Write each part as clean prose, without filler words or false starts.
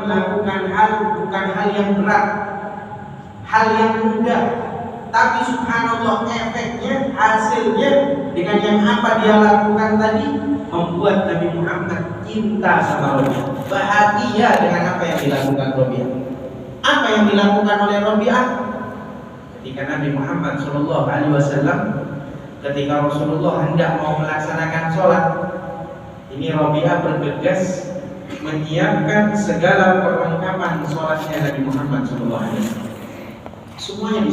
melakukan hal bukan hal yang berat, hal yang mudah, tapi subhanallah efeknya, hasilnya dengan yang apa dia lakukan tadi membuat Nabi Muhammad cinta sama Rabi'ah, bahagia dengan apa yang dilakukan Rabi'ah. Apa yang dilakukan oleh Rabi'ah? Ketika Nabi Muhammad SAW, ketika Rasulullah hendak mau melaksanakan sholat, ini Rabi'ah bergegas menyiapkan segala perlengkapan sholatnya Nabi Muhammad SAW. Semuanya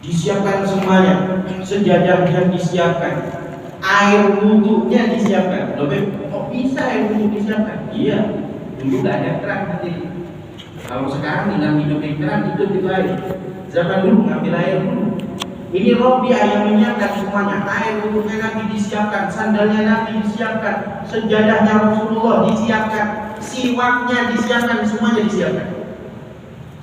disiapkan semuanya, sejadahnya disiapkan, air wudhunya disiapkan. Loh, kok bisa air wudhu disiapkan? Iya, dulu gak ada keran nanti. Kalau sekarang tinggal hidupin keran, hidup itu air. Zaman dulu ngambil air dulu. Ini Rabi'ah yang menyiapkan semuanya. Air wudhunya Nabi disiapkan, sandalnya Nabi disiapkan, sejadahnya Rasulullah disiapkan, siwaknya disiapkan, semuanya disiapkan.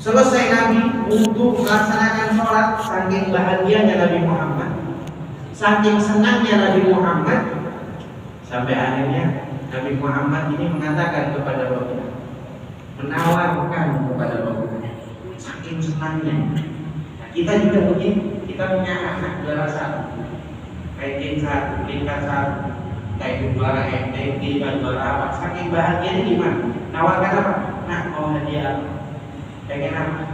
Selesai Nabi wudhu melaksanakan sholat, saking bahagianya Nabi Muhammad, saking senangnya Nabi Muhammad, sampai akhirnya Nabi Muhammad ini mengatakan kepada Rabi'ah, menawarkan kepada Rabi'ah, saking senangnya. Kita juga begini, kita punya anak juara satu, ranking 1, peringkat 1, kayak juara MTQ, juara apa, saking bahagianya gimana? Nawarkan apa? Nah, mau hadiah, pengen apa?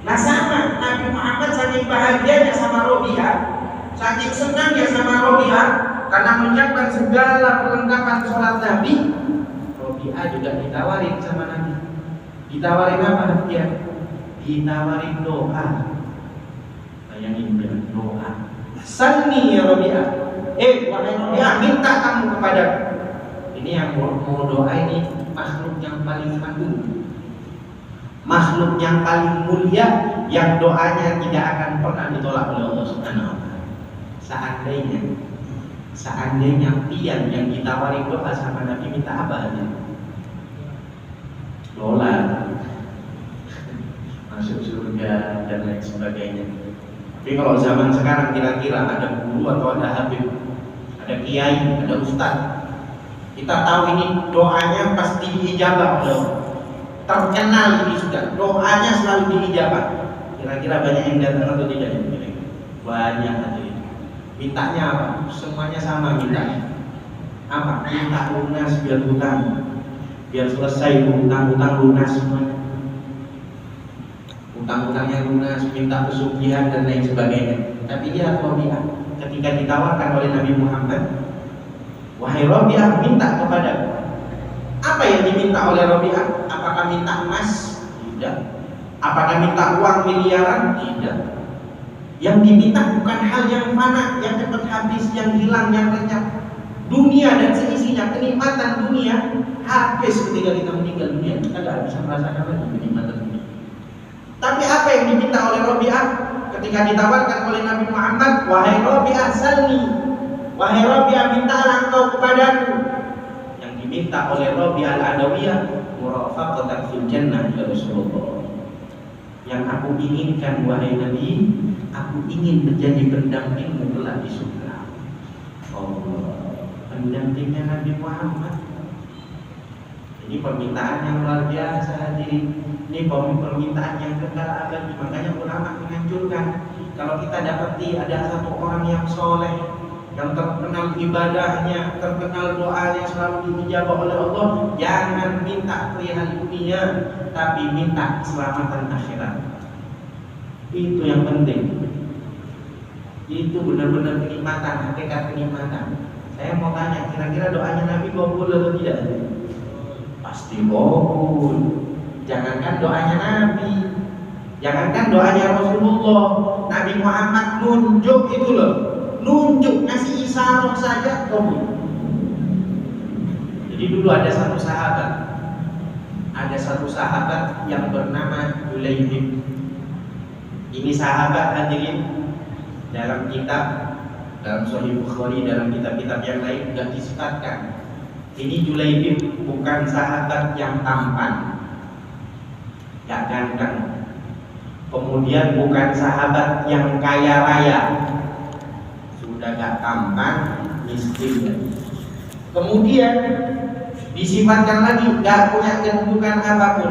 Nah sama, Nabi Muhammad saking bahagianya sama Rabi'ah, saking senangnya sama Rabi'ah, karena menyiapkan segala perlengkapan sholat Nabi, Rabi'ah juga ditawarin sama Nabi. Ditawarin apa dia? Ditawarin doa. Bayangin dia, doa. Sanni ya Rabi'ah, wahai Rabi'ah, minta kamu kepada. Ini yang mau doa ini makhluk yang paling agung, makhluk yang paling mulia, yang doanya tidak akan pernah ditolak oleh Allah Subhanahu wa Ta'ala. Seandainya pian yang ditawari doa sama Nabi, minta apa aja? Dolar, masuk surga dan lain sebagainya. Tapi kalau zaman sekarang kira-kira ada guru atau ada habib, ada kiai, ada ustaz, kita tahu ini doanya pasti diijabah oleh Allah. Terkenal ini sudah, doanya selalu diijabah. Kira-kira banyak yang datang atau tidak? Banyak aja. Mintanya apa? Semuanya sama mintanya. Apa? Minta lunas biar hutang, biar selesai hutang-hutang lunas semuanya. Hutang-hutangnya lunas, minta pesugihan dan lain sebagainya. Tapi dia Rabi'ah, ketika ditawarkan oleh Nabi Muhammad, wahai Rabi'ah, minta kepadaku. Apa yang diminta oleh Rabi'ah? Apakah minta emas? Tidak. Apakah minta uang miliaran? Tidak. Yang diminta bukan hal yang fana, yang cepat habis, yang hilang, yang lenyap. Dunia dan seisinya, kenikmatan dunia habis ketika kita meninggal dunia. Kita tidak bisa merasakan lagi kenikmatan dunia. Tapi apa yang diminta oleh Rabi'ah ketika ditawarkan oleh Nabi Muhammad, wahai Rabi'ah salni, wahai Rabi'ah mintalah engkau kepadaku. Diminta oleh Rabi'ah al-Adawiyah, murafaqatan fil jannah ya Rasulullah. Yang aku inginkan wahai Nabi, aku ingin menjadi pendampingmu kelak di surga. Allah, pendampingnya Nabi Muhammad. Ini permintaan yang luar biasa hadirin. Ini permintaan yang kekal abadi. Makanya ulama menganjurkan kalau kita dapati ada satu orang yang soleh, yang terkenal ibadahnya, terkenal doanya selalu diijabah oleh Allah, jangan minta perihal dunia, tapi minta keselamatan akhirat. Itu yang penting. Itu benar-benar kenikmatan, hakikat kenikmatan. Saya mau tanya, kira-kira doanya Nabi kabul atau tidak? Pasti kabul. Jangankan doanya Nabi, jangankan doanya Rasulullah, Nabi Muhammad nunjuk itu loh. Nunjuk, ngasih isyarat saja kabul. Jadi dulu ada satu sahabat yang bernama Julaibib. Ini sahabat hadirin dalam kitab, dalam Sahih Bukhari, dalam kitab-kitab yang lain juga disifatkan. Ini Julaibib bukan sahabat yang tampan, gak ganteng. Kemudian bukan sahabat yang kaya raya, sudah gak tampan, miskin. Kemudian Disifatkan lagi gak punya kedudukan apapun,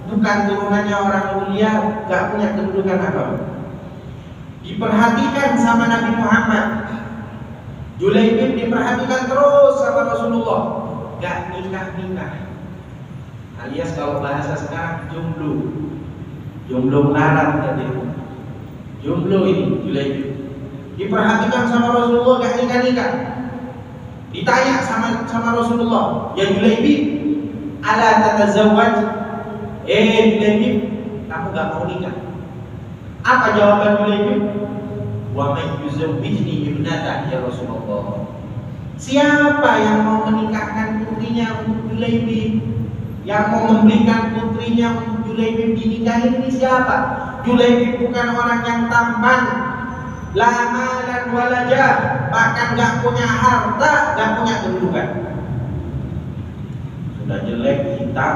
bukan turunannya orang mulia, gak punya kedudukan apapun. Diperhatikan sama Nabi Muhammad. Julaibib diperhatikan terus sama Rasulullah, gak nikah-nikah, alias kalau bahasa sekarang jomblo melarat katanya. Jomblo ini Julaibib diperhatikan sama Rasulullah, gak nikah-nikah. Ditanya sama Rasulullah, ya Julaibib, ala tatazawwaj? Julaibib, kamu gak mau nikah? Apa jawaban Julaibib? Wa may yuzawwijni ibnatah ya Rasulullah. Siapa yang mau menikahkan putrinya untuk Julaibib? Yang mau memberikan putrinya untuk Julaibib dinikahi ini siapa? Julaibib bukan orang yang tampan, la malan wala jah, bahkan gak punya harta, gak punya kedudukan. Sudah jelek, hitam.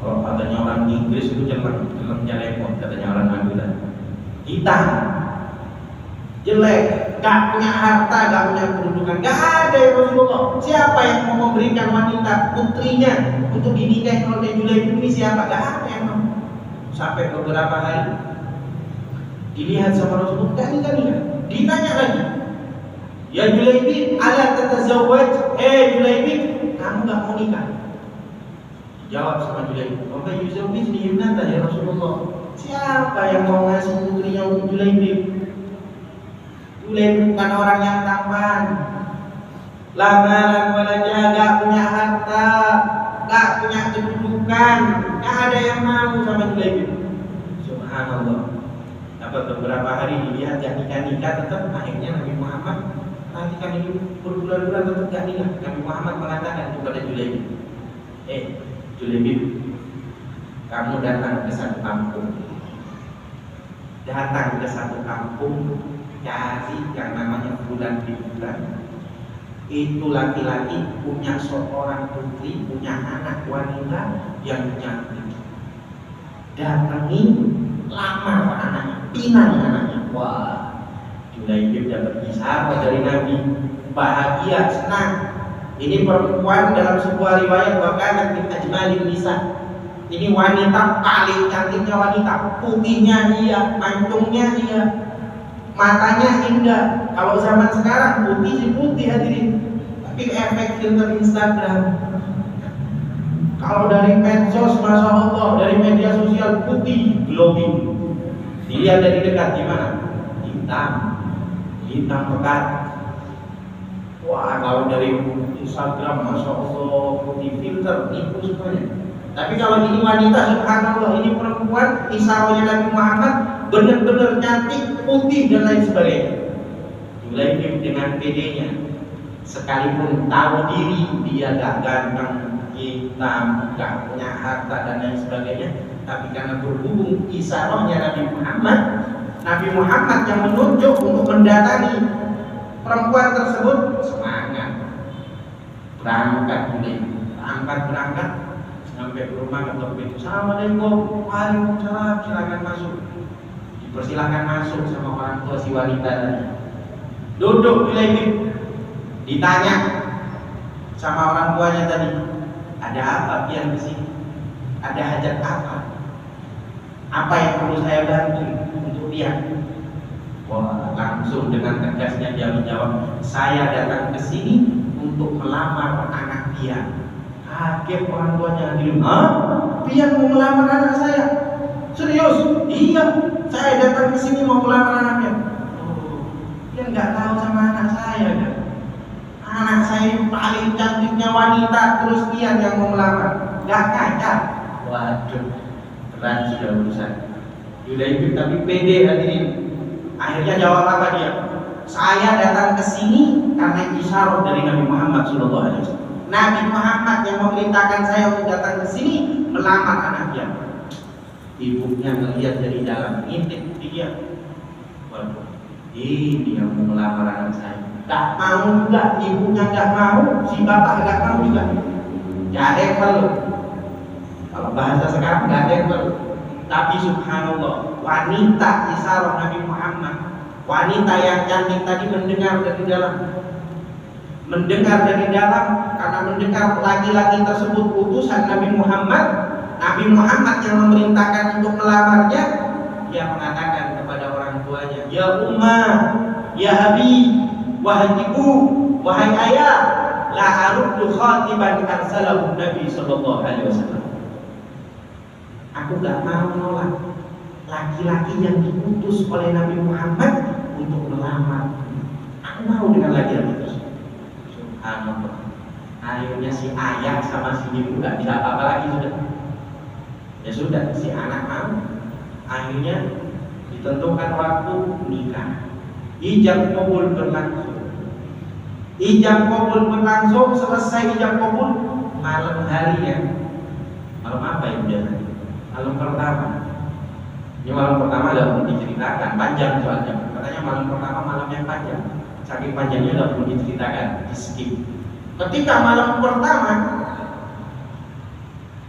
Kalau katanya orang Inggris itu jelemnya lemot, katanya orang Madura. Hitam, jelek, gak punya harta, gak punya kedudukan. Gak ada ya Rasulullah. Siapa yang mau memberikan wanita putrinya untuk dinikahi oleh Julaibib ini siapa? Gak ada yang mau. Sampai beberapa hari dilihat sama Rasulullah, gak nikah. Ditanya lagi, ya Julaibib, ala tatazawwaj? Julaibib, kamu gak mau nikah? Jawab sama Julaibib, wa may yuzawwijni ibnatah ya Rasulullah. Siapa yang mau ngasih putrinya untuk Julaibib? Julaibib bukan orang yang tampan, la malan wala jah, gak punya harta, gak punya kedudukan, gak ada yang mau sama Julaibib. Subhanallah. Dapat beberapa hari dilihat gak nikah, tetap akhirnya Nabi Muhammad perhatikan itu berbulan-bulan tetap gak nikah. Nabi Muhammad mengatakan kepada Julaibib, Julaibib, kamu datang ke satu kampung, cari yang namanya bulan di bulan. Itu laki-laki punya seorang putri, punya anak wanita yang cantik. Datangi, lamar anaknya, pinang anaknya. Wah, Julaibib dapat isyarat dari Nabi, bahagia, senang. Ini perempuan dalam sebuah riwayat bahkan min ajmalin nisa. Ini wanita paling cantiknya wanita, putihnya iya, mancungnya iya, matanya indah. Kalau zaman sekarang putih hadirin, tapi efek filter Instagram. Kalau dari medsos, masya Allah, dari media sosial putih, glowing. Dilihat dari dekat gimana? Hitam pekat. Wah, kalau dari Instagram, masya Allah, putih filter, nipu semuanya. Tapi kalau ini wanita, subhanallah, ini perempuan, isyaratnya Nabi Muhammad, benar-benar cantik, putih dan lain sebagainya. Julaibib dengan PD-nya, sekalipun tahu diri dia gak ganteng, hitam, gak punya harta dan lain sebagainya, tapi karena berhubung isyaratnya Nabi Muhammad yang menunjuk untuk mendatangi perempuan tersebut, semangat berangkat sampai ke rumah, ketok pintu, assalamualaikum, waalaikumsalam, silakan masuk. Dipersilakan masuk sama orang tua si wanita tadi. Duduk Julaibib, ditanya sama orang tuanya tadi, ada apa pian kesini? Ada hajat apa? Apa yang perlu saya bantu untuk dia? Wah, langsung dengan tegasnya dia menjawab, saya datang ke sini untuk melamar anak dia. Kaget orang tuanya, Pian mau melamar anak saya? Serius? Iya, saya datang ke sini mau melamar anaknya. Pian nggak tahu sama anak saya kan? Anak saya paling cantiknya wanita, terus Pian yang mau melamar? Nggak kaca. Waduh, berat sudah urusan. Julaibib tapi pede hadirin. Akhirnya jawab apa dia? Saya datang ke sini karena isyarat dari Nabi Muhammad SAW. Nabi Muhammad yang memerintahkan saya untuk datang ke sini melamar anaknya. Ibunya melihat dari dalam, intip dia. Waduh, ini yang mau melamar anak saya. Gak mau juga, ibunya gak mau, si bapak gak mau juga. Gak ada yang perlu. Kalau bahasa sekarang gak ada yang perlu. Tapi subhanallah, wanita isyarat Nabi Muhammad, wanita yang cantik tadi mendengar dari dalam, karena mendengar laki-laki tersebut utusan Nabi Muhammad yang memerintahkan untuk melamarnya, dia mengatakan kepada orang tuanya, ya ummah, ya abi, wahai ibu, wahai ayah, la aruddu khatiban arsalahu Nabi sallallahu alaihi wasallam. Aku gak mau menolak laki-laki yang diutus oleh Nabi Muhammad untuk melamar. Aku mau dengan laki-laki tersebut. Subhanallah. Akhirnya si ayah sama si ibu gak bisa apa-apa lagi sudah. Ya sudah, si anak mau. Akhirnya ditentukan waktu nikah. Ijab qabul berlangsung. Selesai ijab qabul malam hari ya. Malam apa ya udah? Malam pertama. Ini malam pertama tidak perlu diceritakan, panjang soalnya. Katanya malam pertama malam yang panjang. Saking panjangnya tidak perlu diceritakan, di skip. Ketika malam pertama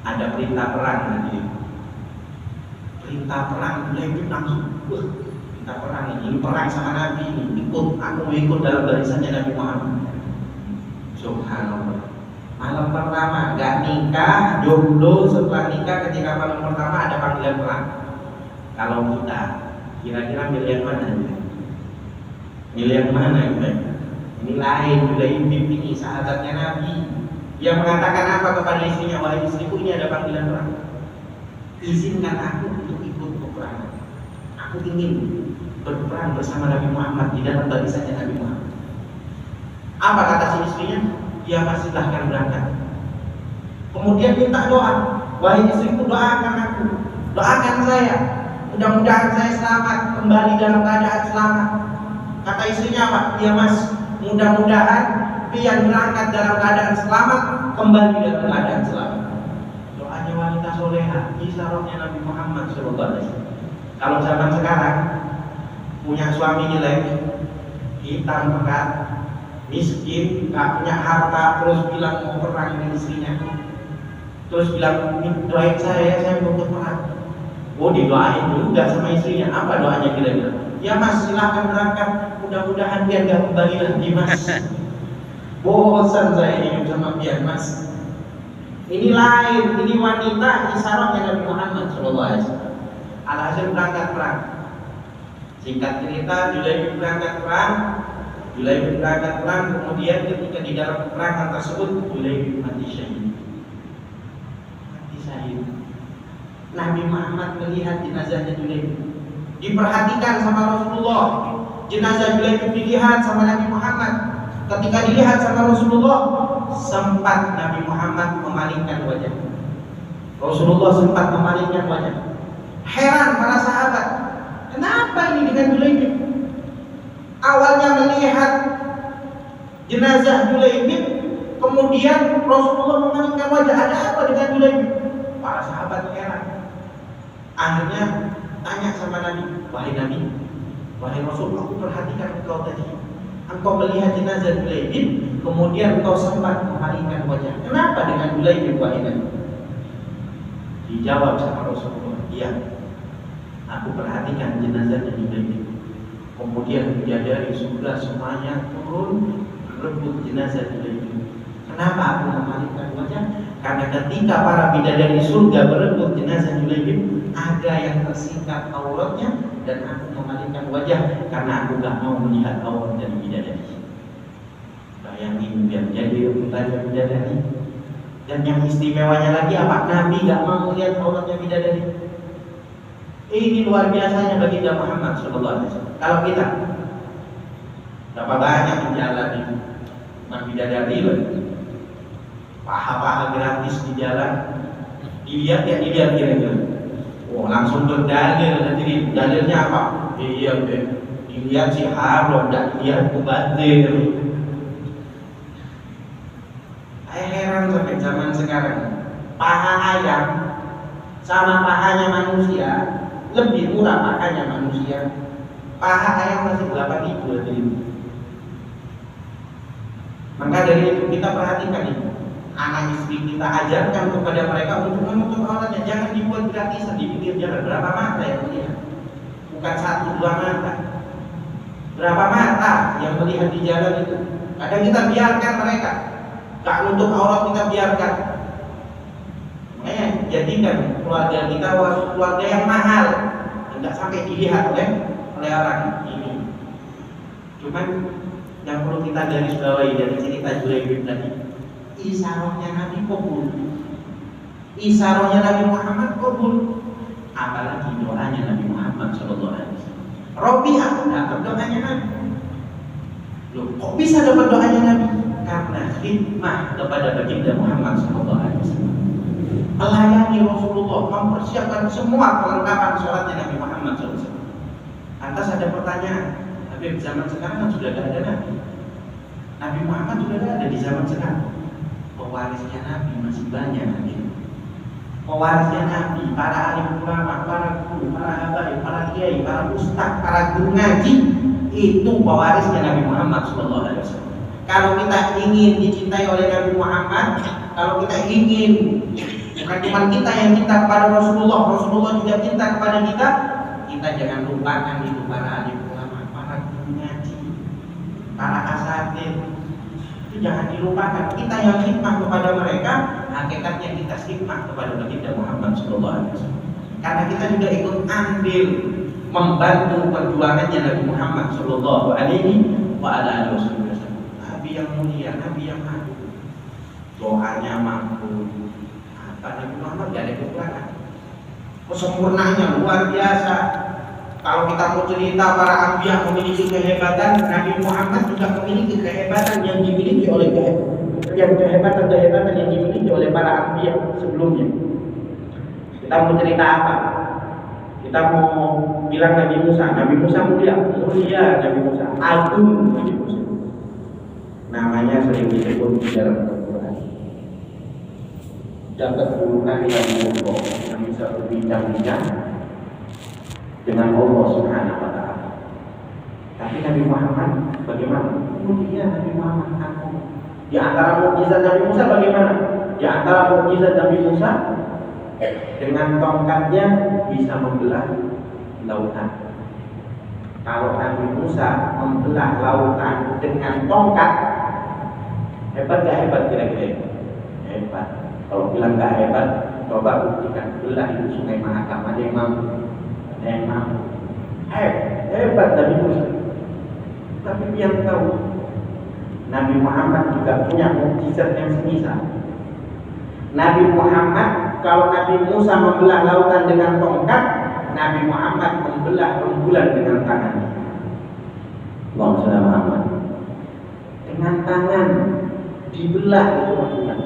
ada perintah perang nanti. Perintah perang mulai langsung. Perintah perang ini perang sama Nabi ini. Aku ikut dalam barisannya Nabi Muhammad. Subhanallah. Malam pertama gak nikah, jomblo. Setelah nikah ketika malam pertama ada panggilan perang. Kalau kita kira-kira milih yang mana? Milih yang mana gitu? Ini lain, Julaibib ini sahabatnya Nabi. Dia mengatakan apa kepada istrinya? Wahai istriku, ini ada panggilan perang. Izinkan aku untuk ikut peperangan. Aku ingin berperang bersama Nabi Muhammad di dalam barisannya Nabi Muhammad. Apa kata si istrinya? Ya masih silahkan berangkat. Kemudian minta doa. Wahai istriku, doakan aku, doakan saya. Mudah-mudahan saya selamat, kembali dalam keadaan selamat. Kata istrinya apa? Ya mas, mudah-mudahan pian berangkat dalam keadaan selamat, kembali dalam keadaan selamat. Doanya wanita soleha, isyaratnya Nabi Muhammad SAW. Kalau zaman sekarang punya suami jelek, hitam pekat, miskin, gak punya harta, terus bilang mau perang dengan istrinya, terus bilang doain saya mau berperang. Oh, didoain juga sama istrinya. Apa doanya kira-kira? Ya mas, silahkan berangkat, mudah-mudahan dia gak kembali lagi mas. Bosan saya hidup sama dia mas. Ini lain, ini wanita isyaratnya Nabi Muhammad SAW. Alhasil berangkat perang. Singkat cerita, Julaibib berangkat perang, kemudian ketika di dalam peperangan tersebut Julaibib mati syahid. Nabi Muhammad melihat jenazahnya Julaibib. Diperhatikan sama Rasulullah. Jenazah Julaibib dilihat sama Nabi Muhammad. Ketika dilihat sama Rasulullah, sempat Nabi Muhammad memalingkan wajah. Rasulullah sempat memalingkan wajah. Heran para sahabat, kenapa ini dengan Julaibib? Awalnya melihat jenazah Julaibib, kemudian Rasulullah memalingkan wajah. Ada apa dengan Julaibib? Para sahabat heran. Akhirnya tanya sama Nabi, wahai Nabi, wahai Rasul, aku perhatikan engkau tadi. Engkau melihat jenazah Julaibib, kemudian engkau sempat memalingkan wajah. Kenapa dengan Julaibib, wahai Nabi? Dijawab sama Rasulullah, iya, aku perhatikan jenazah Julaibib. Kemudian bidadari surga semuanya turun berebut jenazah Julaibib. Kenapa aku memalingkan wajah? Karena ketika para bidadari surga berebut jenazah Julaibib, ada yang tersingkap auratnya dan aku memalingkan wajah karena aku gak mau melihat aurat dari bidadari. Bayangin biar jadi rebutannya bidadari. Dan yang istimewanya lagi apa? Nabi gak mau melihat auratnya bidadari. Ini luar biasanya bagi Nabi Muhammad SAW. Kalau kita berapa banyak yang jalan di bidadari, paha-paha gratis di jalan, dilihat kira-kira. Oh, langsung berdalil, nanti dalilnya apa? Iya, dilihat si haram, dan dilihat kubatir. Saya heran sampai zaman sekarang, paha ayam sama pahanya manusia lebih murah pahanya manusia. Paha ayam masih 8.000 tadi. Maka dari itu kita perhatikan itu. Anak istri kita ajarkan kepada mereka untuk menutup auratnya. Jangan dibuat gratisan di pinggir jalan. Berapa mata yang melihat? Bukan 1-2 mata. Berapa mata yang melihat di jalan itu? Kadang kita biarkan mereka. Gak nutup aurat kita biarkan. Makanya jadikan keluarga kita keluarga yang mahal, tidak sampai dilihat oleh orang ini. Cuman yang perlu kita garis bawahi dari cerita Julaibib tadi, isarohnya Nabi kabul, isarohnya Nabi Muhammad kabul, apalagi doanya Nabi Muhammad Sallallahu Alaihi Wasallam. Robiah dapat doanya Nabi. Loh, kok bisa dapat doanya Nabi? Karena khidmah kepada baginda Muhammad Sallallahu Alaihi Wasallam. Melayani Rasulullah, mempersiapkan semua kelengkapan sholatnya Nabi Muhammad SAW. Lantas ada pertanyaan, tapi zaman sekarang kan sudah tidak ada Nabi. Nabi Muhammad sudah tidak ada di zaman sekarang. Pewarisnya Nabi masih banyak. Pewarisnya Nabi, para alim ulama, para guru, para habaib, para kiai, para ustaz, para guru ngaji, itu pewarisnya Nabi Muhammad SAW. Kalau kita ingin dicintai oleh Nabi Muhammad, kalau kita ingin, bukan cuma kita yang cinta kepada Rasulullah, Rasulullah juga cinta kepada kita, kita jangan lupakan itu para alim ulama, para guru ngaji, para asatidz, itu jangan dilupakan. Kita yang khidmah kepada mereka, hakikatnya kita khidmah kepada baginda Muhammad SAW. Karena kita juga ikut andil membantu perjuangannya Nabi Muhammad SAW. Nabi yang mulia, Nabi yang agung, doanya mampu. Nabi Muhammad gak ada kekurangan, kesempurnaannya luar biasa. Kalau kita mau cerita para anbiya memiliki kehebatan, Nabi Muhammad juga memiliki kehebatan yang dimiliki oleh kehebatan yang dimiliki oleh para anbiya sebelumnya. Kita mau cerita apa? Kita mau bilang Nabi Musa mulia Nabi Musa, agung Nabi Musa. Namanya sering disebut di dalam Al-Quran. Dapat urutan yang bisa berbincang-bincang dengan Allah Subhanahu wa Ta'ala. Tapi Nabi Muhammad bagaimana? Mulia Nabi Muhammad agung. Di antara mukjizat Nabi Musa bagaimana? Di antara mukjizat Nabi Musa, dengan tongkatnya bisa membelah lautan. Kalau Nabi Musa membelah lautan dengan tongkat, hebat gak hebat kira-kira? Hebat. Kalau bilang gak hebat, coba buktikan. Belah itu Sungai Mahakam, ada yang mampu? Ada yang mampu? Hebat Nabi Musa. Tapi yang tahu, Nabi Muhammad juga punya mukjizat yang semisal. Nabi Muhammad, kalau Nabi Musa membelah lautan dengan tongkat, Nabi Muhammad membelah rembulan dengan tangannya. Allahumma shalli ala Muhammad. Dengan tangan dibelah itu rembulan.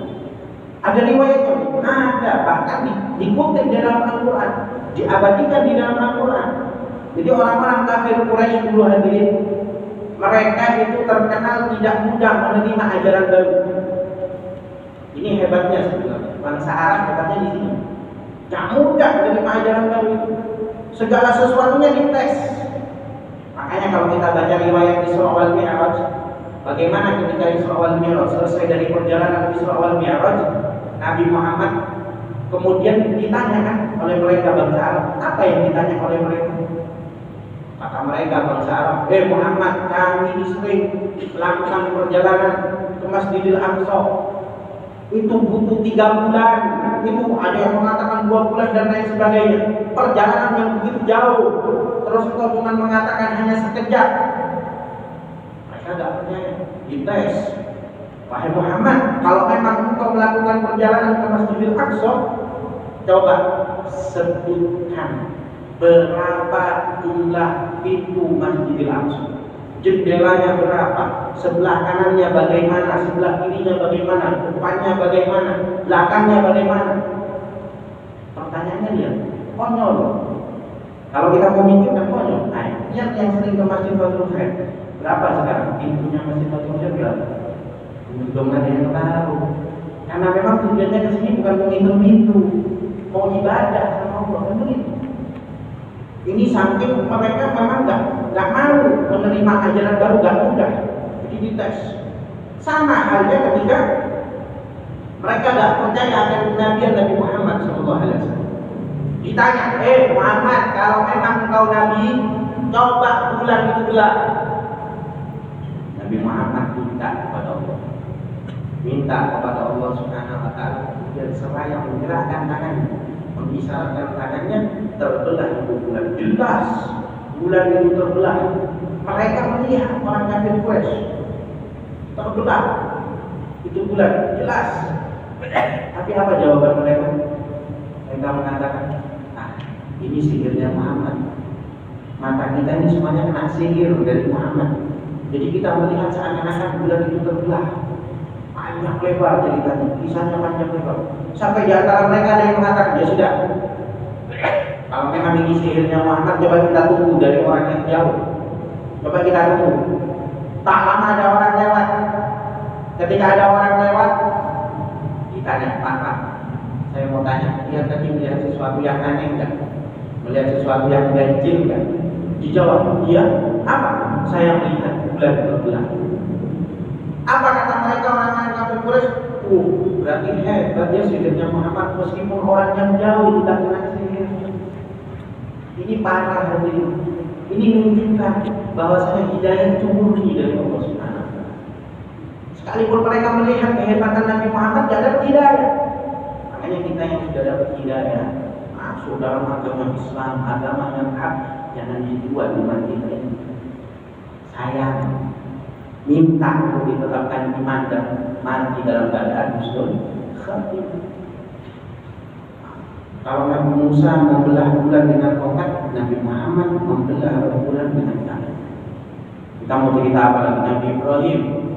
Ada riwayatnya, ada, bahkan dikutip di dalam Al-Quran, diabadikan di dalam Al-Quran. Jadi orang-orang kafir Quraisy dulu hadirin, mereka itu terkenal tidak mudah menerima ajaran baru. Ini hebatnya sebenarnya. Bangsa Arab hebatnya di sini. Tidak mudah menerima ajaran baru itu. Segala sesuatunya dites. Makanya kalau kita baca riwayat Isra wal Mi'raj, bagaimana ketika Isra wal Mi'raj selesai dari perjalanan Isra wal Mi'raj, Nabi Muhammad kemudian ditanyakan oleh mereka bangsa Arab. Apa yang ditanya oleh mereka? Kata mereka bangsa Arab, Muhammad, kami sering melakukan perjalanan ke Masjidil Aqsa. Itu butuh 3 bulan, itu ada yang mengatakan 2 bulan dan lain sebagainya. Perjalanan yang begitu jauh, terus engkau cuma mengatakan hanya sekejap. Mereka tidak percaya, dites. Wahai Muhammad, kalau memang engkau melakukan perjalanan ke Masjidil Aqsa, coba sebutkan berapa jumlah pintu Masjidil Aqsa. Jendelanya berapa, sebelah kanannya bagaimana, sebelah kirinya bagaimana, depannya bagaimana, belakangnya bagaimana. Pertanyaannya dia konyol. Kalau kita mau mikir kan konyol. Nah, yang sering ke Masjid Fathul Khair, berapa sekarang pintunya Masjid Fathul Khair berapa? Belum ada yang tahu. Karena memang tujuannya ke sini bukan menghitung pintu, mau ibadah sama Allah, kan begitu. Ini saking mereka memang nggak mau menerima ajaran baru, nggak mudah. Jadi dites. Sama halnya ketika mereka nggak percaya akan kenabian Nabi Muhammad SAW. Ditanya, Muhammad, kalau memang engkau Nabi, coba bulan itu belah. Nabi Muhammad minta kepada Allah, minta meminta kepada Allah Subhanahu wa taala, dan seraya menggerakkan tangannya, mengisyaratkan tangannya, terbelah itu bulan. Jelas bulan itu terbelah. Mereka melihat orang kafir Quraisy terbelah itu bulan, jelas. Tapi apa jawaban mereka? Mereka mengatakan, ini sihirnya Muhammad. Mata kita ini semuanya kena sihir dari Muhammad. Jadi kita melihat seakan-akan bulan itu terbelah. Panjang lebar ceritanya, kisahnya panjang lebar. Sampai di antara mereka ada yang mengatakan, ya sudah, kalau memang ini sihirnya Muhammad, coba kita tunggu dari orang yang jauh. Coba kita tunggu. Tak lama ada orang lewat. Ketika ada orang lewat, ditanya, Pak, saya mau tanya, dia tadi melihat sesuatu yang aneh enggak? Melihat sesuatu yang ganjil enggak? Dijawab, iya. Apa? Saya melihat bulan terbelah. Apa kata mereka orang-orang kafir Quraisy? Berarti hebat ya sihirnya Muhammad, meskipun orang yang jauh tidak kena sihir. Ini parah hadirin. Ini menunjukkan bahwasanya hidayah itu murni dari Allah Subhanahu wa taala. Sekalipun mereka melihat kehebatan Nabi Muhammad, tidak ada hidayah. Makanya kita yang sudah dapat hidayah, masuk dalam agama Islam, agama yang hak, jangan dibuat iman kita ini. Sayang, minta untuk ditetapkan iman dan mati dalam keadaan husnul khatimah. Kalau Nabi Musa membelah bulan dengan tongkat, Nabi Muhammad membelah bulan dengan tangan. Kita mau cerita apa lagi? Nabi Ibrahim.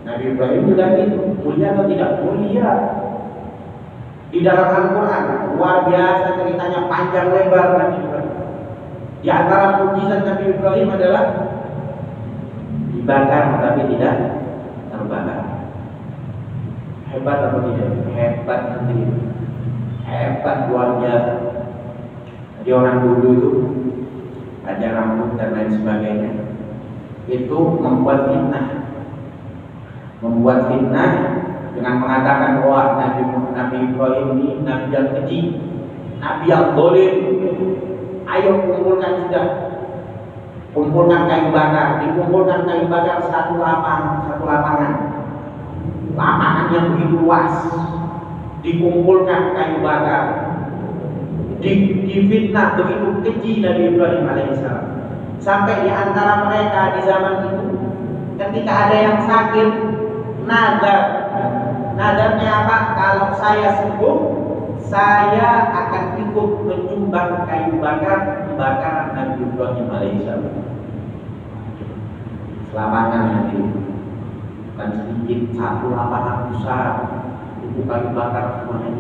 Nabi Ibrahim juga itu mulia atau tidak? Mulia. Di dalam Al-Quran luar biasa ceritanya, panjang lebar Nabi Ibrahim. Di antara mukjizat Nabi Ibrahim adalah dibakar tapi tidak terbakar. Hebat atau tidak? Hebat sendiri. Hebat luar biasa. Jadi orang dulu itu ada rambut dan lain sebagainya, itu membuat fitnah dengan mengatakan bahwa Nabi Ibrahim ini Nabi yang keji, Nabi yang zalim. Ayo kumpulkan kayu bakar. Dikumpulkan kayu bakar satu lapangan yang begitu luas. Dikumpulkan kayu bakar, difitnah begitu keji Nabi Ibrahim alaihissalam. Sampai di antara mereka di zaman itu, ketika ada yang sakit, nadarnya apa? Kalau saya sembuh, saya akan ikut menyumbang kayu bakar di bakaran Nabi Ibrahim alaihissalam. Lapangan nanti bukan sedikit, satu lapangan besar. Itu kayu bakar semuanya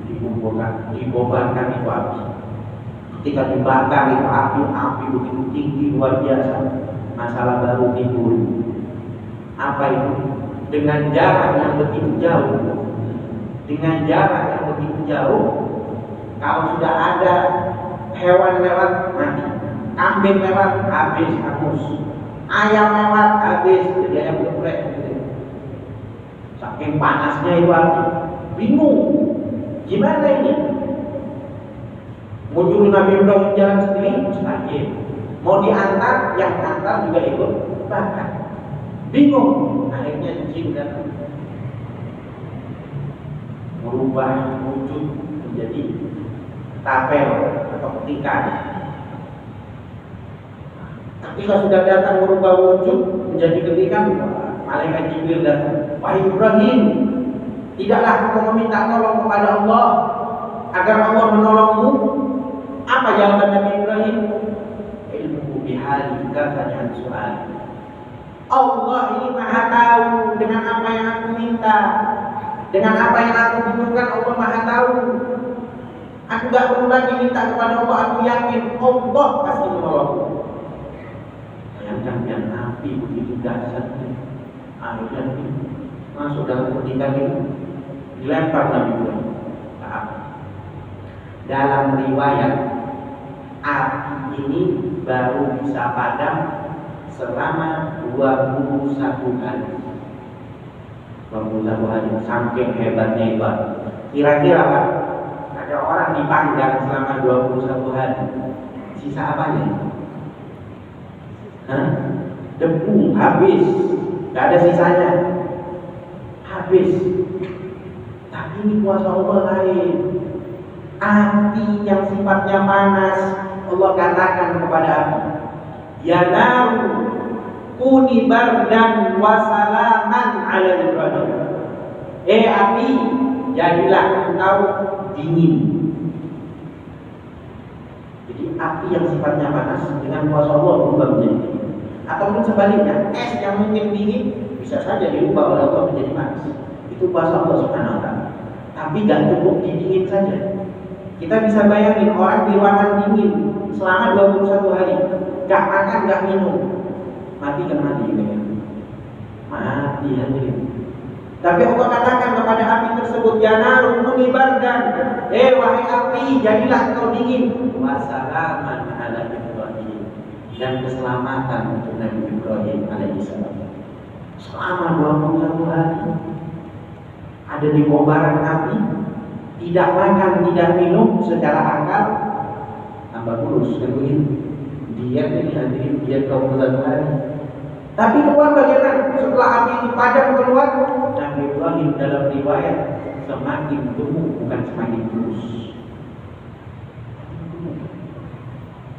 dikumpulkan, dikobarkan itu api. Ketika dibakar itu api begitu tinggi luar biasa. Masalah baru timbul. Apa itu? Dengan jarak yang begitu jauh, kalau sudah ada hewan lewat mati, kambing lewat habis hangus, ayam lewat habis, jadi ayam geprek. Saking panasnya itu api, bingung gimana ini. Mau juru Nabi Ibrahim jalan sendiri mustahil, mau diantar, yang antar juga ikut bakar. Bingung, akhirnya jin datang merubah wujud menjadi tapel atau petikan. Ketika sudah datang merubah wujud menjadi petikan, malaikat Jibril datang. Wahai Ibrahim, tidaklah kau meminta tolong kepada Allah agar Allah menolongmu? Apa jawaban Nabi Ibrahim? Ilmu bihalika faj'al su'al. Allah ini maha tahu dengan apa yang aku minta, dengan apa yang aku butuhkan. Allah maha tahu. Aku gak perlu lagi minta kepada Allah. Aku yakin Allah pasti menolongku. Bayangkan yang api begitu dahsyatnya, akhirnya masuk dalam petikan itu, dilempar Nabi Ibrahim ke api. Dalam riwayat, api ini baru bisa padam selama 21 hari. 21 hari, saking hebatnya itu. Kira-kira Pak, ada orang dipanggang selama 21 hari, sisa apanya? Debu, habis, gak ada sisanya. habis. Tapi ini kuasa Allah lain. Api yang sifatnya panas, Allah katakan kepada api, ya naru kuni bardan wa salaman ala Ibrahim. Api, jadilah engkau dingin. Jadi api yang sifatnya panas dengan kuasa Allah berubah menjadi dingin. Ataupun sebaliknya, es yang mungkin dingin bisa saja diubah oleh Allah menjadi panas. Itu kuasa Allah Subhanahu wa ta'ala. Tapi gak cukup didingin saja. Kita bisa bayangin orang di ruangan dingin selama 21 hari, gak makan, gak minum, mati kan mati ya. Mati ya. Tapi Allah katakan kepada api tersebut, ya naru kuni bardan, wahai api, jadilah engkau dingin. Wassalaman ala Ibrahim, dan keselamatan untuk Nabi Ibrahim alaihissalam. Selama 21 hari ada di kobaran api, tidak makan, tidak minum, secara akal tambah kurus kan begitu. Diet ini hadirin, diet 21 hari. Tapi keluar bagaimana? Setelah api itu padam keluar, Nabi Ibrahim dalam riwayat semakin gemuk, bukan semakin kurus.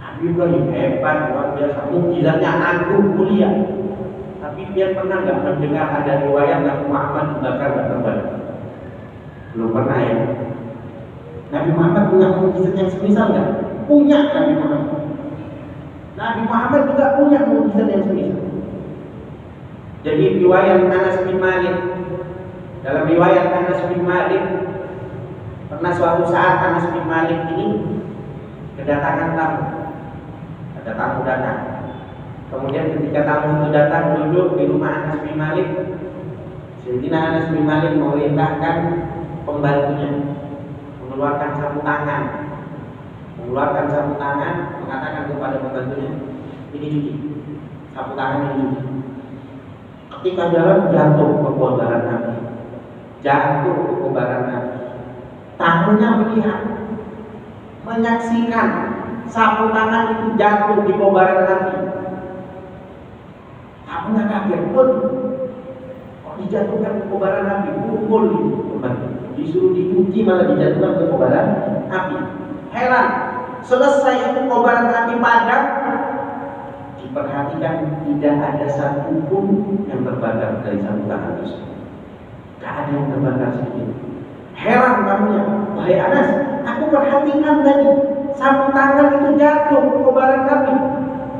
Nabi Ibrahim hebat, luar biasa, mukjizatnya agung mulia. Tapi dia pernah nggak mendengar ada riwayat Nabi Muhammad dibakar dan terbakar? Belum pernah ya. Nabi Muhammad punya mukjizat yang semisal nggak? Punya Nabi Muhammad. Nabi Muhammad juga punya mukjizat yang semisal. Jadi riwayat Anas bin Malik, dalam riwayat Anas bin Malik, pernah suatu saat Anas bin Malik ini kedatangan tamu. Ada tamu datang. Kemudian ketika tamu itu datang duduk di rumah Anas bin Malik, Sayyidina Anas bin Malik memerintahkan pembantunya mengeluarkan sapu tangan, mengatakan kepada pembantunya, ini cuci, sapu tangan ini cuci. Ketika jalan jatuh ke kobaran api, tamunya melihat, menyaksikan sapu tangan itu jatuh di kobaran api. Tamunya kaget, kok dijatuhkan ke kobaran api? Pukul itu pembantu, disuruh dicuci malah dijatuhkan ke kobaran api. Heran, selesai itu kobaran api padam, diperhatikan tidak ada satu pun yang terbakar dari sapu tangan tersebut. Tidak ada yang terbakar sedikit. Heran tamunya, wahai Anas, aku perhatikan tadi sapu tangan itu jatuh ke kobaran api,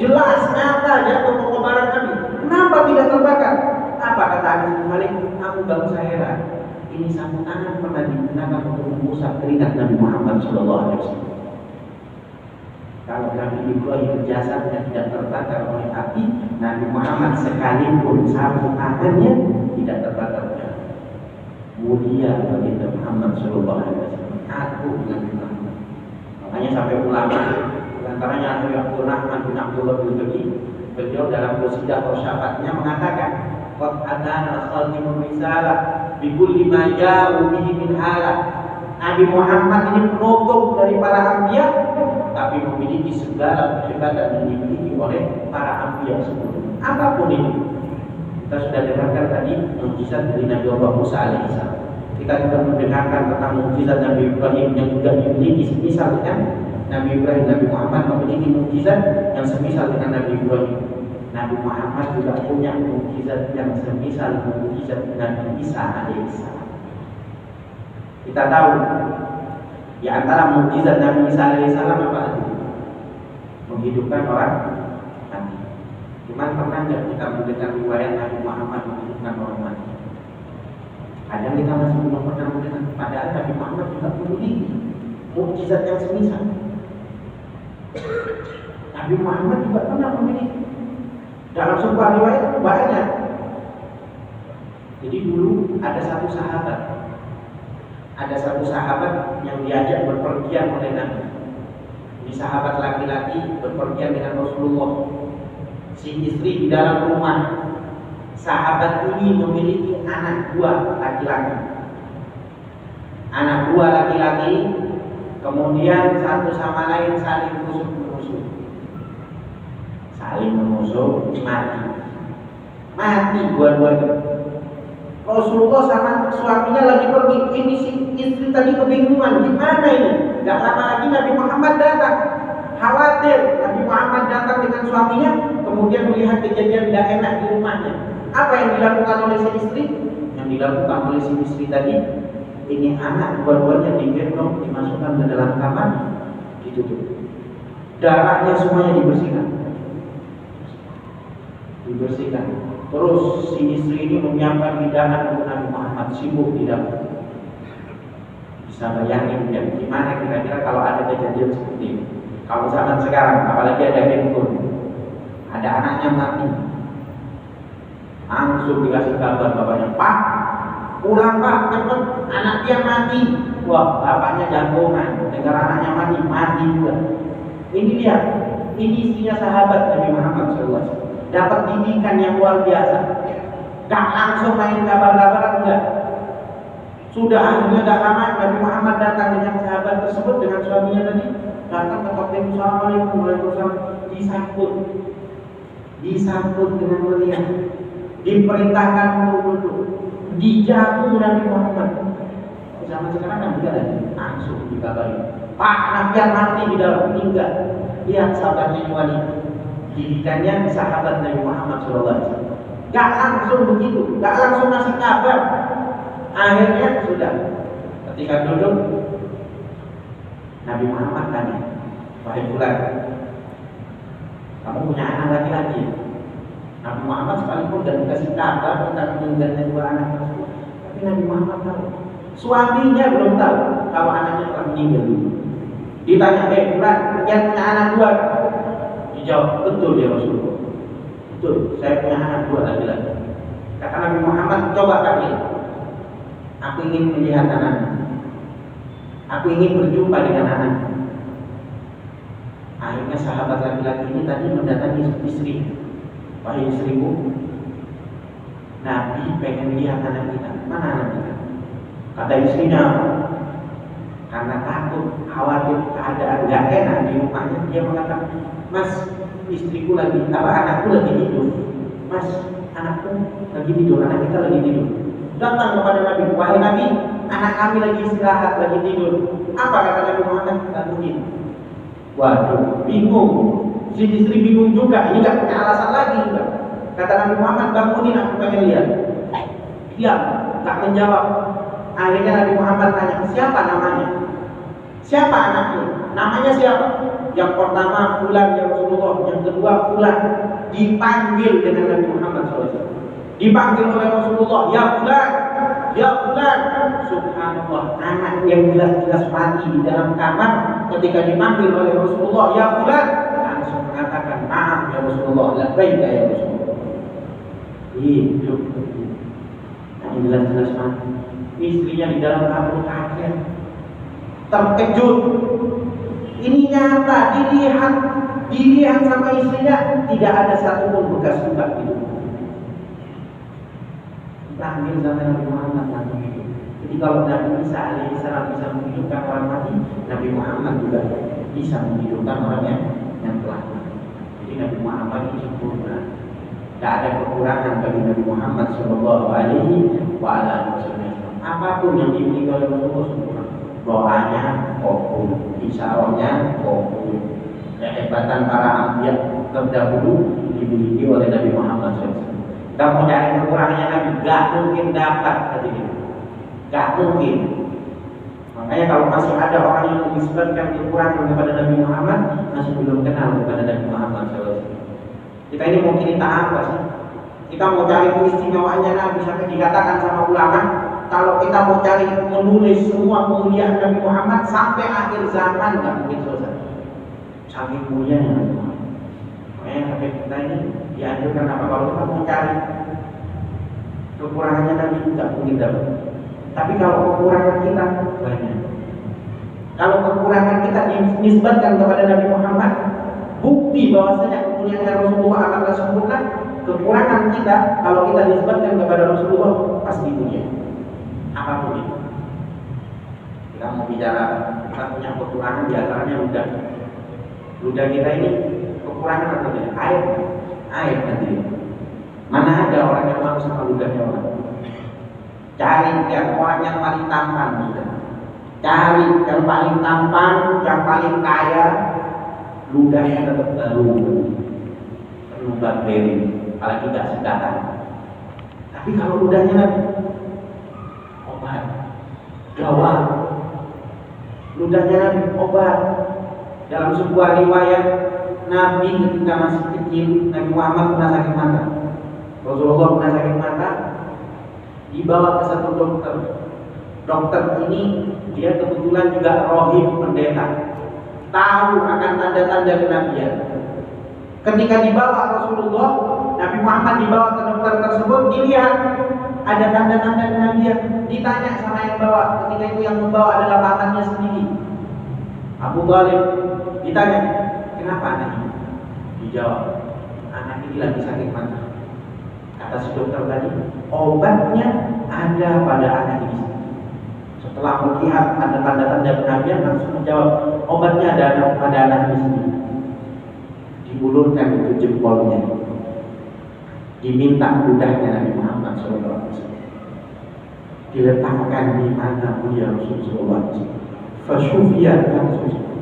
jelas nyata jatuh ke kobaran api. Kenapa tidak terbakar? Apa kata Anas bin Malik? Aku baru heran. Ini sapu tangan pernah digunakan untuk mengusap keringat Nabi Muhammad SAW. Kalau Nabi Ibrahim jasadnya tidak terbakar oleh api, Nabi Muhammad sekalipun sapu tangannya tidak terbakar oleh api. Mulia bagi Nabi Muhammad SAW. Aku Nabi Muhammad. Makanya sampai ulama, antaranya Abdul Rahman bin Abdullah bin Bagi, beliau dalam qasidah atau syafatnya mengatakan, qad adana khalqul risalah bi kulli ma ja'u bihi min halah. Nabi Muhammad ini penutup dari para anbiya, tapi memiliki segala kehebatan yang dimiliki oleh para anbiya sebelumnya. Apapun itu, kita sudah dengarkan tadi mukjizat dari Nabi Allah Musa alaihissalam. Kita juga mendengarkan tentang mukjizat Nabi Ibrahim yang juga dimiliki semisal dengan Nabi Ibrahim. Nabi Muhammad memiliki mukjizat yang semisal dengan Nabi Ibrahim. Nabi Muhammad juga punya mukjizat yang semisal mukjizat Nabi Isa alaihissalam. Kita tahu di antara mukjizat Nabi Isa alaihissalam apa itu? Menghidupkan orang mati. Cuman pernah nggak kita mendengar riwayat Nabi Muhammad menghidupkan orang mati? Kadang kita masih belum pernah mendengar. Padahal Nabi Muhammad juga memiliki mukjizat yang semisal. Nabi Muhammad juga pernah memiliki. Dalam sebuah riwayat banyak. Jadi dulu ada satu sahabat yang diajak berpergian oleh Nabi. Ini sahabat laki-laki berpergian dengan Rasulullah. Si istri di dalam rumah. Sahabat ini memiliki anak dua laki-laki. Kemudian satu sama lain saling menusuk, mati dua-duanya. Rasulullah sama suaminya lagi pergi. Ini si istri tadi kebingungan, gimana ini? Gak lama lagi Nabi Muhammad datang. Khawatir Nabi Muhammad datang dengan suaminya, kemudian melihat kejadian gak enak di rumahnya. Apa yang dilakukan oleh si istri? Yang dilakukan oleh si istri tadi, ini anak dua-duanya digendong, dimasukkan ke dalam kamar, ditutup. Darahnya semuanya dibersihkan. Terus si istri ini menyiapkan hidangan untuk Nabi Muhammad, sibuk di dapur. Bisa bayangin ya, gimana kira-kira kalau ada kejadian seperti ini? Kalau zaman sekarang, apalagi ada handphone, ada anaknya mati, langsung dikasih kabar bapaknya, Pak, pulang Pak, cepet, anak dia mati. Wah, bapaknya jantungan, dengar anaknya mati juga. Ini lihat, ini istrinya sahabat Nabi Muhammad SAW. Dapat didikan yang luar biasa. Gak langsung main kabar-kabar, enggak. Sudah akhirnya gak lama Nabi Muhammad datang dengan sahabat tersebut, dengan suaminya tadi. Datang ke Nabi, Assalamualaikum, Waalaikumsalam. Disambut dengan meriah. Diperintahkan untuk dijamu Nabi Muhammad. Zaman sekarang kan enggak ada, langsung dikabari, Pak, anak yang mati di dalam meninggal. Lihat sahabatnya wanita. Didikannya sahabat Nabi Muhammad SAW. Gak langsung begitu, gak langsung ngasih kabar. Akhirnya sudah, ketika duduk, Nabi Muhammad tanya, wahai fulan, kamu punya anak laki-laki? Nabi Muhammad sekalipun dan dikasih kabar tentang meninggalnya dua anak tersebut, tapi Nabi Muhammad tahu. Suaminya belum tahu kalau anaknya telah meninggal. Ditanya, fulan, yang punya anak dua? Dijawab, betul ya Rasulullah. Betul, saya punya anak dua laki-laki. Kata Nabi Muhammad, coba kami. Aku ingin melihat anaknya. Aku ingin berjumpa dengan anaknya. Akhirnya sahabat laki-laki ini tadi mendatangi istri. Wahai istriku, Nabi pengen lihat anak kita. Mana anak kita? Kata istrinya, karena takut, khawatir keadaan gak enak di rumahnya, dia mengatakan, Mas, istriku lagi, anakku lagi tidur. Mas, anakku lagi tidur, anak kita lagi tidur. Datang kepada Nabi, wahai Nabi, anak kami lagi istirahat, lagi tidur. Apa kata Nabi Muhammad? Bangunin. Waduh, bingung. Si istri bingung juga, ini gak punya alasan lagi juga. Kata Nabi Muhammad, bangunin, aku pengen lihat. Diam, gak menjawab. Akhirnya Nabi Muhammad tanya, siapa namanya? Siapa anaknya? Namanya siapa? Yang pertama fulan ya Rasulullah, yang kedua fulan. Dipanggil dengan Nabi Muhammad SAW. Dipanggil oleh Rasulullah, ya fulan, ya fulan. Subhanallah, anak yang jelas-jelas mati di dalam kamar ketika dipanggil oleh Rasulullah, ya fulan, langsung mengatakan, maaf ya Rasulullah, labbaik ya Rasulullah. Hidup. Yang jelas-jelas mati. Istrinya di dalam kamar kaget, terkejut. Ini nyata, dilihat sama istrinya, tidak ada satupun bekas luka gitu. Dipanggil sama Nabi Muhammad langsung itu. Jadi kalau Nabi Isa alaihissalam bisa menghidupkan orang mati, Nabi Muhammad juga bisa menghidupkan orang yang telah mati. Jadi Nabi Muhammad itu sempurna. Tidak ada kekurangan bagi Nabi Muhammad Shallallahu Alaihi Wasallam. Apapun yang dimiliki oleh Rasulullah sempurna. Doanya kabul, isyaratnya kabul. Kehebatan para anbiya terdahulu dimiliki oleh Nabi Muhammad SAW. Kita mau cari kekurangannya Nabi, gak mungkin dapat tadi itu. Gak mungkin. Makanya kalau masih ada orang yang menisbatkan kekurangan kepada Nabi Muhammad, masih belum kenal kepada Nabi Muhammad SAW. Kita ini mau cerita apa sih? Kita mau cari keistimewaannya Nabi sampai dikatakan sama ulama, kalau kita mau cari menulis semua kemuliaan Nabi Muhammad sampai akhir zaman nggak mungkin selesai. Saking mulianya Nabi Muhammad. Makanya sampai kita ini dianjurkan apa kalau kita mau cari kekurangannya Nabi nggak mungkin dapat. Tapi kalau kekurangan kita banyak. Kalau kekurangan kita dinisbatkan kepada Nabi Muhammad, bukti bahwasanya kemuliaan Rasulullah akan sempurna. Kekurangan kita kalau kita nisbatkan kepada Rasulullah pasti punya. Apapun itu. Kita mau bicara, kita punya kekurangan diantaranya ludah. Ludah kita ini kekurangan apa tidak? Air nanti. Mana ada orang yang mau sama ludahnya orang? Cari yang orang yang paling tampan sudah. Cari yang paling tampan, yang paling kaya, ludahnya tetap penuh bakteri, apalagi tidak sedatan. Tapi kalau ludahnya Nabi, obat, gawat. Ludahnya Nabi obat. Dalam sebuah riwayat, Nabi ketika masih kecil, Nabi Muhammad pernah sakit mata. Rasulullah pernah sakit mata, dibawa ke satu dokter. Dokter ini dia kebetulan juga rohib pendeta, tahu akan tanda-tanda kenabian. Ketika dibawa Rasulullah, Nabi Muhammad dibawa ke dokter tersebut, dilihat ada tanda-tanda kenabian. Ditanya sama yang bawa, ketika itu yang membawa adalah pamannya sendiri, Abu Thalib. Ditanya, kenapa anak ini? Dijawab, anak ini lagi sakit mata. Kata si dokter tadi, obatnya ada pada anak ini. Setelah melihat ada tanda-tanda kenabian, langsung menjawab, obatnya ada pada anak ini sendiri. Diulurkan itu jempolnya, diminta ludahnya Nabi Muhammad SAW, diletakkan di mana mulia Rasulullah SAW. Fasyufiyah langsung sembuh.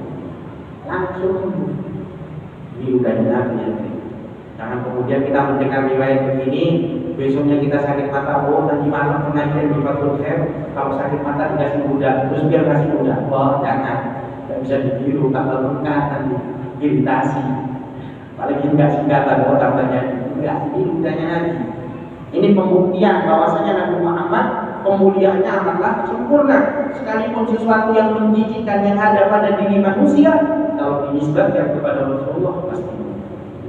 Ini ludahnya Nabi ya. Jangan kemudian kita mendengar riwayat begini, besoknya kita sakit mata, oh tadi malam pengajian di Fathul Khair, kalau sakit mata dikasih mudah, terus biar kasih mudah. Wah jangan, tidak bisa ditiru, tambah bengkak nanti, iritasi. Apalagi enggak singkatan, oh tambahnya enggak, ini ludahnya Nabi. Ini pembuktian bahwasanya Nabi Muhammad pemulihannya amatlah sempurna. Sekalipun sesuatu yang menjijikkan yang ada pada diri manusia, kalau dinisbatkan kepada Rasulullah pasti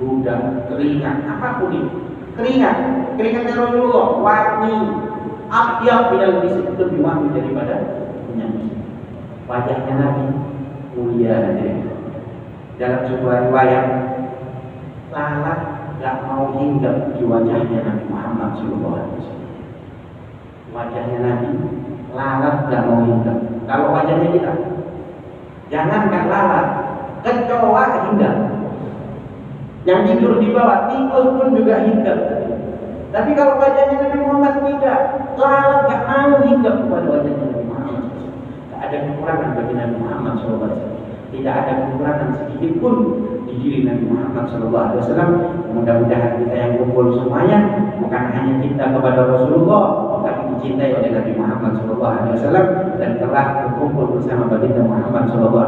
ludah, keringat, apapun itu. Keringatnya Rasulullah wangi, ahyab bidal misk, lebih wangi daripada minyak. Wajahnya Nabi mulia saja. Dalam sebuah riwayat, lalat gak mau hinggap di wajahnya Nabi Muhammad SAW. Wajahnya Nabi, lalat gak mau hinggap. Kalau wajahnya kita, jangankan lalat, kecoa hinggap. Yang tidur di bawah, tikus pun juga hinggap. Tapi kalau wajahnya Nabi Muhammad tidak, lalat gak mau hinggap kepada wajahnya Nabi Muhammad. Tak ada kekurangan bagi Nabi Muhammad SAW. Tidak ada kekurangan sedikit pun di diri Nabi Muhammad SAW. Mudah-mudahan kita yang kumpul semuanya bukan hanya cinta kepada Rasulullah, tapi dicintai oleh Nabi Muhammad SAW dan telah berkumpul bersama baginda Muhammad SAW.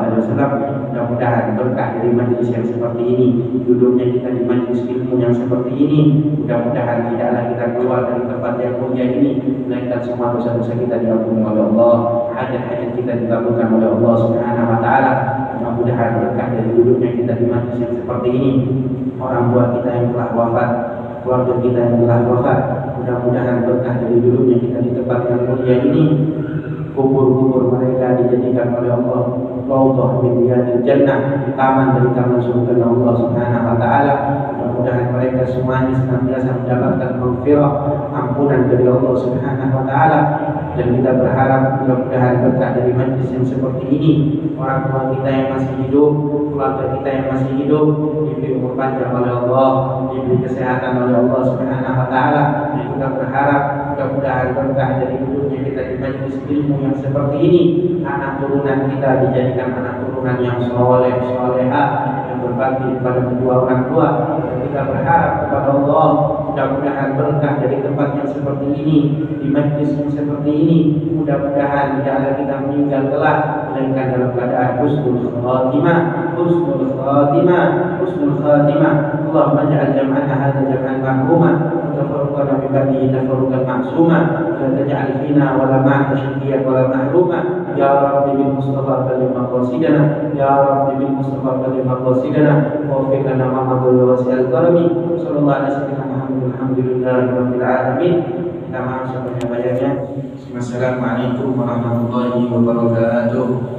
Mudah-mudahan berkah dari majelis yang seperti ini, duduknya kita di majelis ilmu yang seperti ini, mudah-mudahan tidaklah kita keluar dari tempat yang mulia ini melainkan semua dosa-dosa kita diampuni oleh Allah, hajat-hajat kita dikabulkan oleh Allah Subhanahu wa taala. Mudah-mudahan berkah dari duduknya kita di majelis yang seperti ini, orang tua kita yang telah wafat, keluarga kita yang telah wafat, mudah-mudahan berkah dari duduknya kita di tempat yang mulia ini, kubur-kubur mereka dijadikan oleh Allah raudhah min riyadil jannah, taman dari taman surga Allah Subhanahu wa taala. Mudah-mudahan mereka semuanya senantiasa mendapatkan maghfirah, ampunan dari Allah Subhanahu wa taala. Dan kita berharap mudah-mudahan berkah dari majlis yang seperti ini, orang tua kita yang masih hidup, keluarga kita yang masih hidup, diberi umur panjang oleh Allah, diberi kesehatan oleh Allah Subhanahu wa taala. Kita berharap mudah-mudahan berkah dari hidupnya kita di majlis ilmu yang seperti ini, anak turunan kita dijadikan anak turunan yang soleh, solehah, yang berbakti kepada kedua orang tua. Dan kita berharap kepada Allah mudah-mudahan berkah dari tempat yang seperti ini, di majlis yang seperti ini, mudah-mudahan tidaklah kita meninggal kelak melainkan dalam keadaan husnul khatimah, husnul khatimah, husnul khatimah. Allahumma ja'al jam'ana hadza jam'an marhuma wa tafarraqana min ba'dihi tafarruqan ma'suma, la taj'al fina wa la ma'ana shaqiyyan wa la mahruma. Ya Rabbi bil Mustafa balligh maqasidana, ya Rabbi bil Mustafa balligh maqasidana, wa fi lana ma madha wa sa'al karami. Sallallahu alaihi wasallam. Alhamdulillahirabbil alamin. Kita maaf sebanyak-banyaknya. Wassalamualaikum warahmatullahi wabarakatuh.